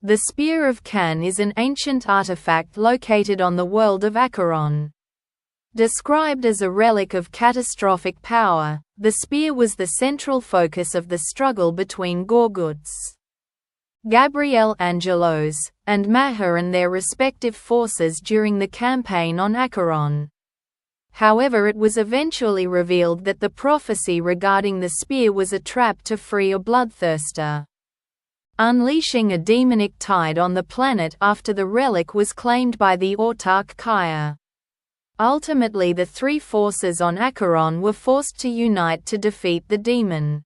The Spear of Kane is an ancient artifact located on the world of Acheron. Described as a relic of catastrophic power, the spear was the central focus of the struggle between Gorguts, Gabriel Angelos, and Maher and their respective forces during the campaign on Acheron. However, it was eventually revealed that the prophecy regarding the spear was a trap to free a bloodthirster, unleashing a demonic tide on the planet after the relic was claimed by the autarch Kaya. Ultimately, the three forces on Acheron were forced to unite to defeat the demon,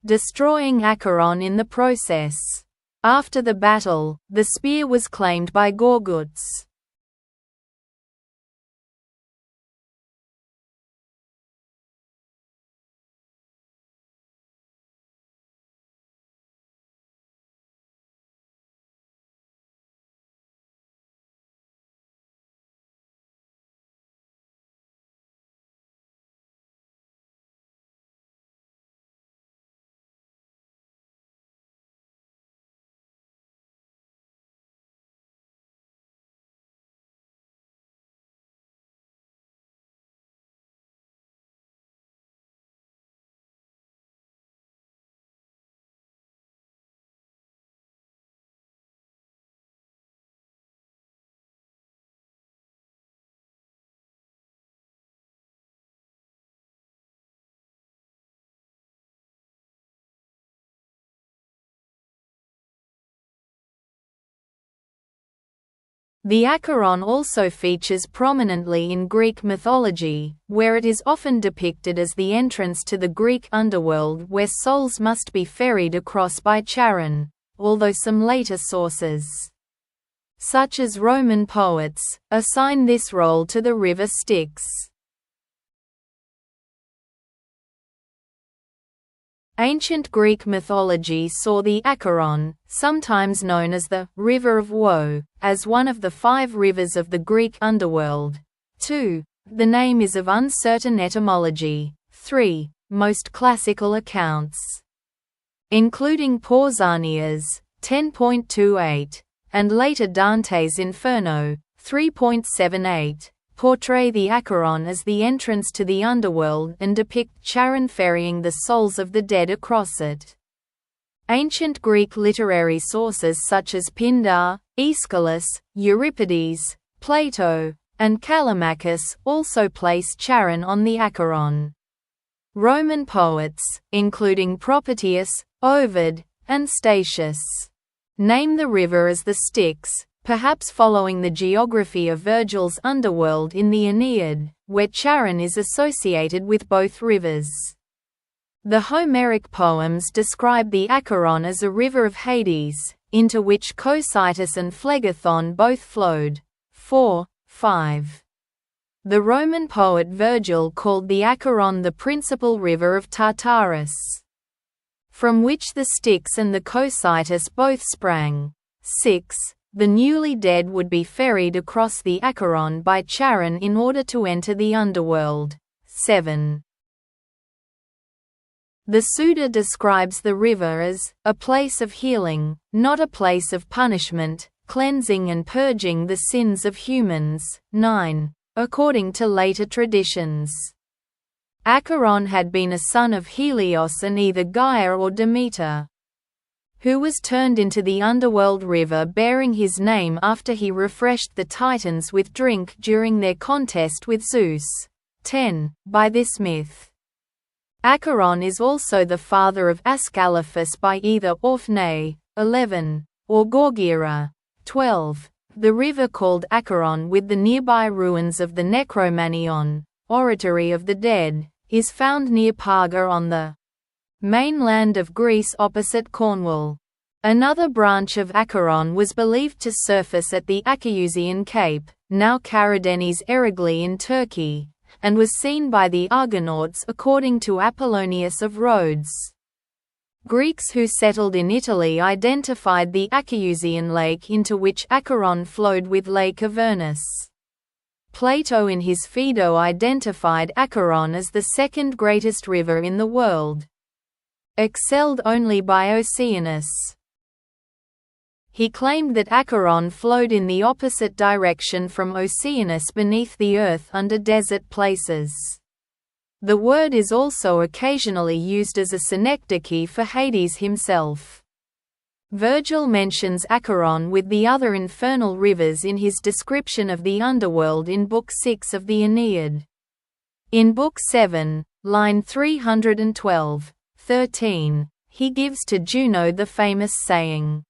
destroying Acheron in the process. After the battle, the spear was claimed by Gorguts. The Acheron also features prominently in Greek mythology, where it is often depicted as the entrance to the Greek underworld where souls must be ferried across by Charon, although some later sources, such as Roman poets, assign this role to the river Styx. Ancient Greek mythology saw the Acheron, sometimes known as the River of Woe, as one of the 5 rivers of the Greek underworld. 2. The name is of uncertain etymology. 3. Most classical accounts, including Pausanias, 10.28, and later Dante's Inferno, 3.78, portray the Acheron as the entrance to the underworld and depict Charon ferrying the souls of the dead across it. Ancient Greek literary sources such as Pindar, Aeschylus, Euripides, Plato, and Callimachus also place Charon on the Acheron. Roman poets, including Propertius, Ovid, and Statius, name the river as the Styx, perhaps following the geography of Virgil's underworld in the Aeneid, where Charon is associated with both rivers. The Homeric poems describe the Acheron as a river of Hades, into which Cocytus and Phlegethon both flowed. 4, 5. The Roman poet Virgil called the Acheron the principal river of Tartarus, from which the Styx and the Cocytus both sprang. 6. The newly dead would be ferried across the Acheron by Charon in order to enter the underworld. 7. The Suda describes the river as a place of healing, not a place of punishment, cleansing and purging the sins of humans. 9. According to later traditions, Acheron had been a son of Helios and either Gaia or Demeter, who was turned into the underworld river bearing his name after he refreshed the Titans with drink during their contest with Zeus. 10. By this myth, Acheron is also the father of Ascalaphus by either Orphne, 11, or Gorgira, 12. The river called Acheron with the nearby ruins of the Necromanion, Oratory of the Dead, is found near Parga on the mainland of Greece opposite Cornwall. Another branch of Acheron was believed to surface at the Acherusian Cape, now Karadeniz Erigli in Turkey, and was seen by the Argonauts according to Apollonius of Rhodes. Greeks who settled in Italy identified the Acherusian lake into which Acheron flowed with Lake Avernus. Plato in his Phaedo identified Acheron as the second greatest river in the world, excelled only by Oceanus. He claimed that Acheron flowed in the opposite direction from Oceanus beneath the earth under desert places. The word is also occasionally used as a synecdoche for Hades himself. Virgil mentions Acheron with the other infernal rivers in his description of the underworld in Book 6 of the Aeneid. In Book 7, line 312-13, he gives to Juno the famous saying,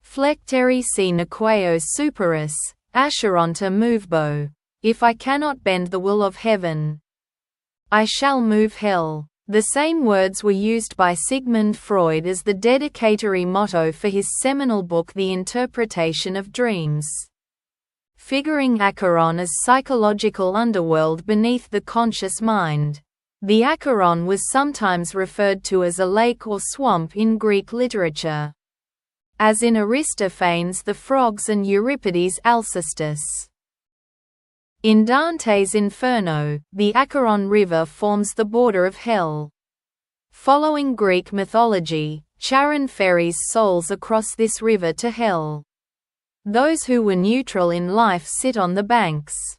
Flecteri si nequeo superis, Acheronta movebo. If I cannot bend the will of heaven, I shall move hell. The same words were used by Sigmund Freud as the dedicatory motto for his seminal book The Interpretation of Dreams. Figuring Acheron as psychological underworld beneath the conscious mind. The Acheron was sometimes referred to as a lake or swamp in Greek literature, as in Aristophanes' The Frogs and Euripides' Alcestis. In Dante's Inferno, the Acheron River forms the border of hell. Following Greek mythology, Charon ferries souls across this river to hell. Those who were neutral in life sit on the banks.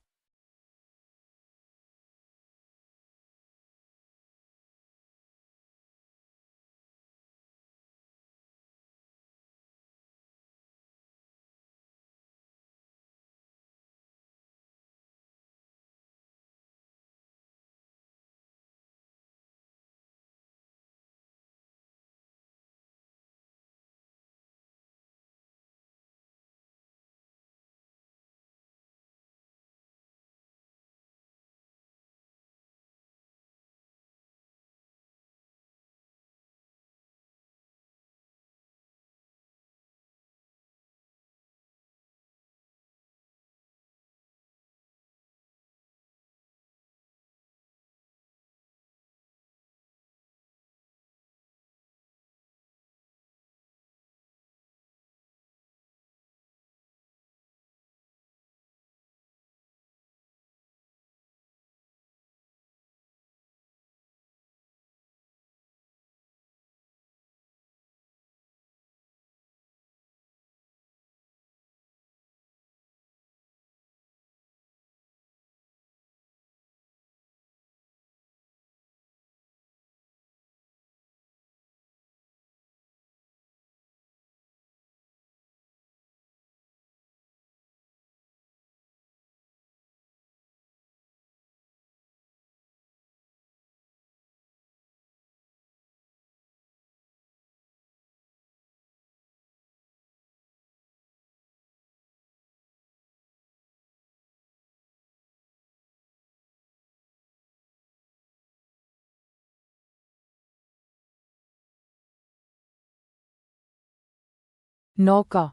Noka.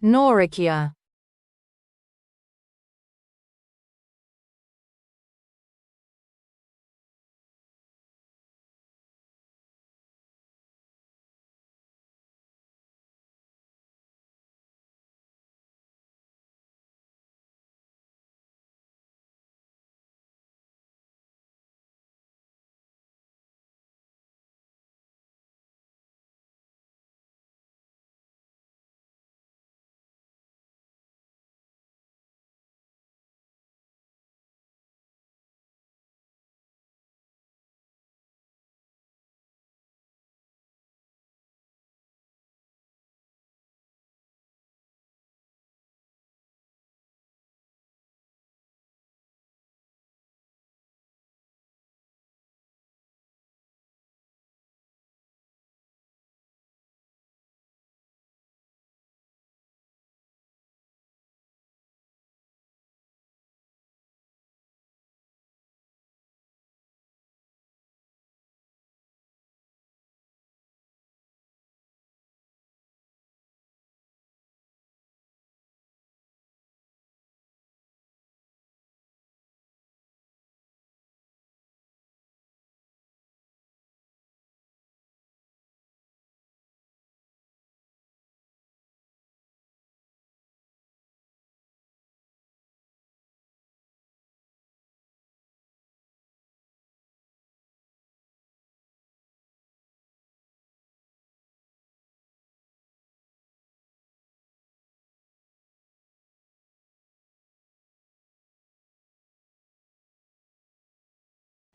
Norikia.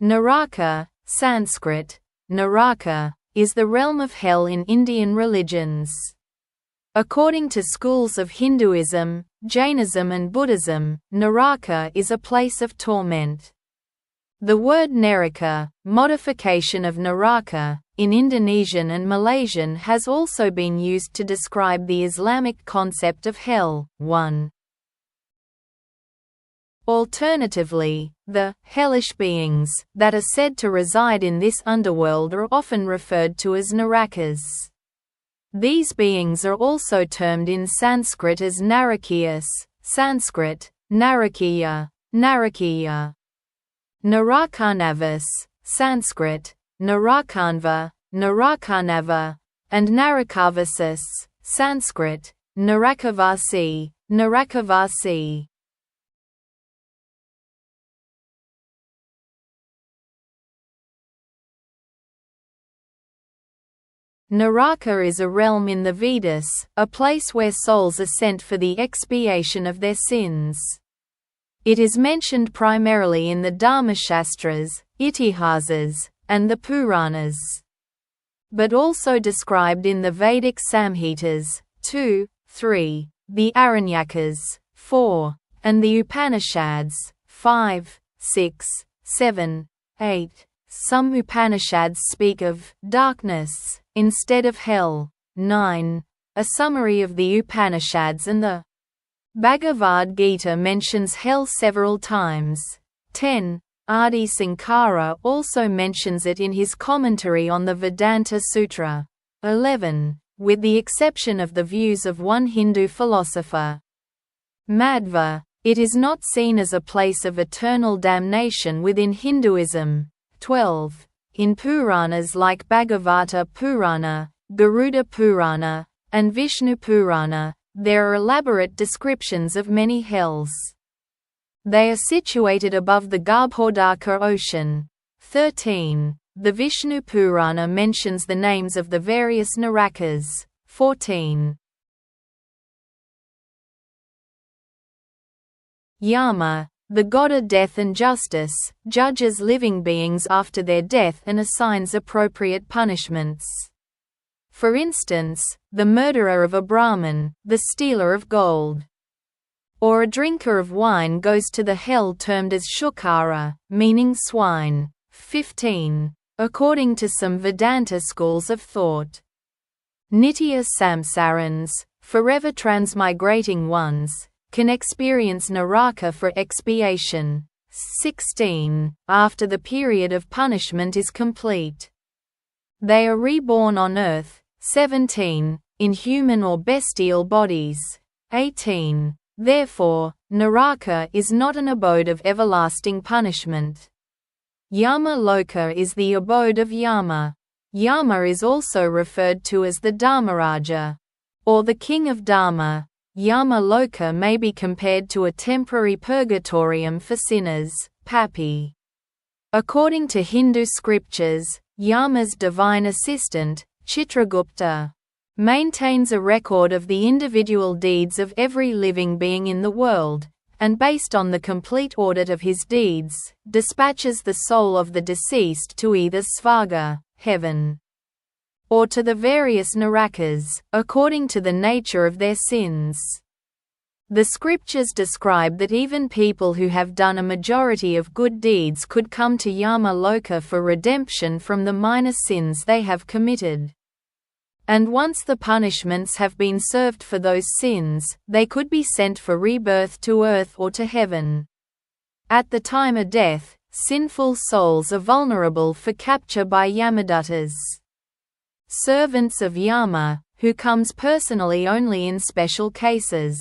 Naraka, Sanskrit, Naraka, is the realm of hell in Indian religions. According to schools of Hinduism, Jainism and Buddhism, Naraka is a place of torment. The word Neraka, modification of Naraka, in Indonesian and Malaysian has also been used to describe the Islamic concept of hell. 1. Alternatively, the hellish beings that are said to reside in this underworld are often referred to as Narakas. These beings are also termed in Sanskrit as Narakiyas, Sanskrit, Narakiya, Narakiya. Narakanavas, Sanskrit, Narakanva, Narakanava, and Narakavasis, Sanskrit, Narakavasi, Narakavasi. Naraka is a realm in the Vedas, a place where souls are sent for the expiation of their sins. It is mentioned primarily in the Dharmashastras, Itihasas, and the Puranas, but also described in the Vedic Samhitas, 2, 3, the Aranyakas, 4, and the Upanishads, 5, 6, 7, 8. Some Upanishads speak of darkness instead of hell. 9. A summary of the Upanishads and the Bhagavad Gita mentions hell several times. 10. Adi Sankara also mentions it in his commentary on the Vedanta Sutra. 11. With the exception of the views of one Hindu philosopher, Madhva, it is not seen as a place of eternal damnation within Hinduism. 12. In Puranas like Bhagavata Purana, Garuda Purana, and Vishnu Purana, there are elaborate descriptions of many hells. They are situated above the Garbhodaka ocean. 13. The Vishnu Purana mentions the names of the various Narakas. 14. Yama, the god of death and justice, judges living beings after their death and assigns appropriate punishments. For instance, the murderer of a Brahmin, the stealer of gold, or a drinker of wine goes to the hell termed as Shukara, meaning swine. 15. According to some Vedanta schools of thought, Nitya Samsarans, forever transmigrating ones, can experience Naraka for expiation. 16. After the period of punishment is complete, they are reborn on earth. 17. In human or bestial bodies. 18. Therefore, Naraka is not an abode of everlasting punishment. Yama Loka is the abode of Yama. Yama is also referred to as the Dharmaraja, or the king of Dharma. Yama Loka may be compared to a temporary purgatorium for sinners, Papi. According to Hindu scriptures, Yama's divine assistant, Chitragupta, maintains a record of the individual deeds of every living being in the world, and based on the complete audit of his deeds, dispatches the soul of the deceased to either Svarga, heaven, or to the various Narakas, according to the nature of their sins. The scriptures describe that even people who have done a majority of good deeds could come to Yama Loka for redemption from the minor sins they have committed. And once the punishments have been served for those sins, they could be sent for rebirth to earth or to heaven. At the time of death, sinful souls are vulnerable for capture by Yamadutas, servants of Yama, who comes personally only in special cases.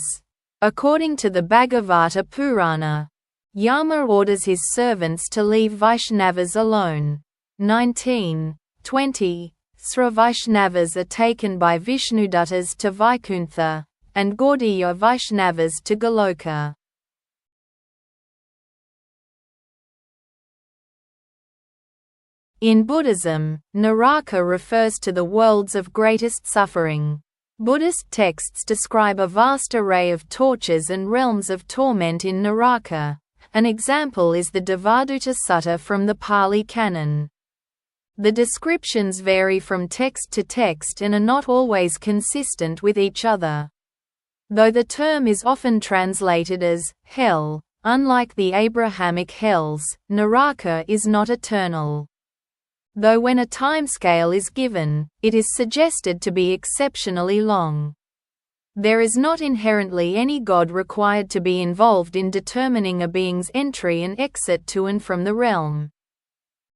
According to the Bhagavata Purana, Yama orders his servants to leave Vaishnavas alone. 19. 20. Sra Vaishnavas are taken by Vishnuduttas to Vaikuntha, and Gaudiya Vaishnavas to Goloka. In Buddhism, Naraka refers to the worlds of greatest suffering. Buddhist texts describe a vast array of tortures and realms of torment in Naraka, An example is the Devaduta Sutta from the Pali Canon. The descriptions vary from text to text and are not always consistent with each other. Though the term is often translated as hell, unlike the Abrahamic hells, Naraka is not eternal. Though when a timescale is given, it is suggested to be exceptionally long. There is not inherently any god required to be involved in determining a being's entry and exit to and from the realm.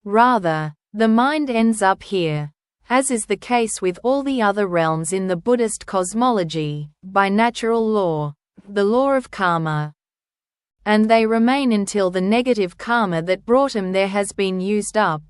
Rather, the mind ends up here, as is the case with all the other realms in the Buddhist cosmology, by natural law, the law of karma. And they remain until the negative karma that brought them there has been used up.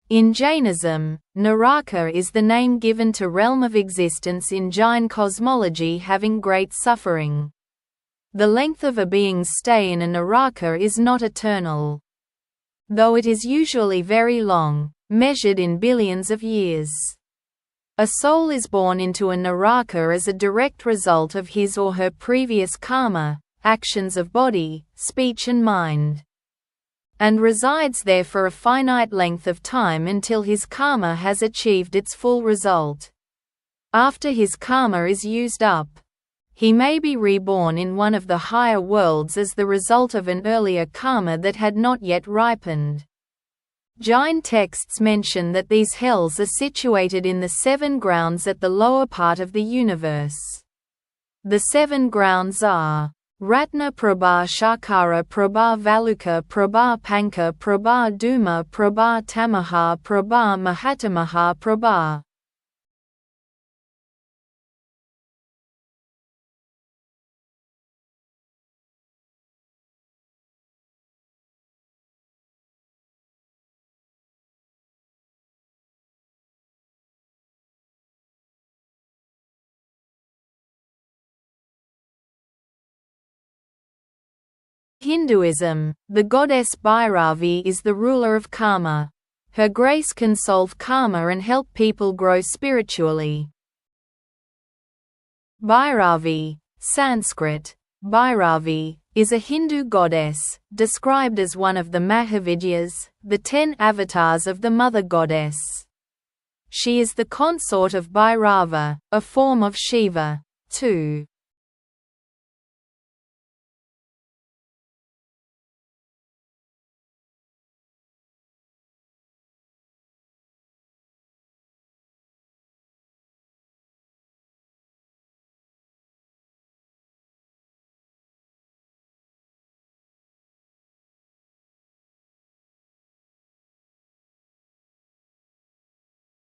In Jainism, Naraka is the name given to realm of existence in Jain cosmology having great suffering. The length of a being's stay in a Naraka is not eternal, though it is usually very long, measured in billions of years. A soul is born into a Naraka as a direct result of his or her previous karma, actions of body, speech and mind, and resides there for a finite length of time until his karma has achieved its full result. After his karma is used up, he may be reborn in one of the higher worlds as the result of an earlier karma that had not yet ripened. Jain texts mention that these hells are situated in the 7 grounds at the lower part of the universe. The 7 grounds are Ratna Prabha Shakara Prabha Valuka Prabha Panka Prabha Duma Prabha Tamaha Prabha Mahatamaha Prabha. Hinduism, the goddess Bhairavi is the ruler of karma. Her grace can solve karma and help people grow spiritually. Bhairavi, Sanskrit, Bhairavi, is a Hindu goddess, described as one of the Mahavidyas, the 10 avatars of the Mother Goddess. She is the consort of Bhairava, a form of Shiva, too.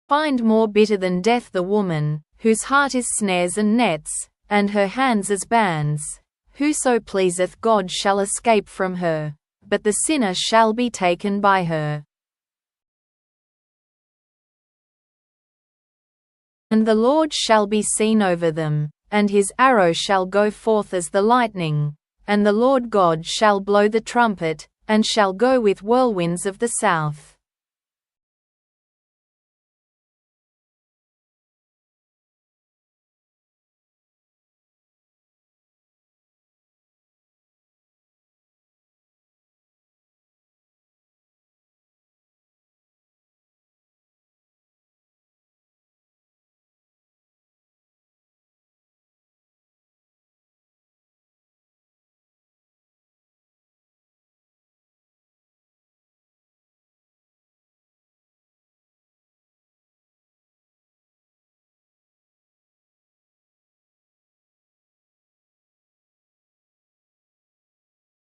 Find more bitter than death the woman, whose heart is snares and nets, and her hands as bands. Whoso pleaseth God shall escape from her, but the sinner shall be taken by her. And the Lord shall be seen over them, and his arrow shall go forth as the lightning, and the Lord God shall blow the trumpet, and shall go with whirlwinds of the south.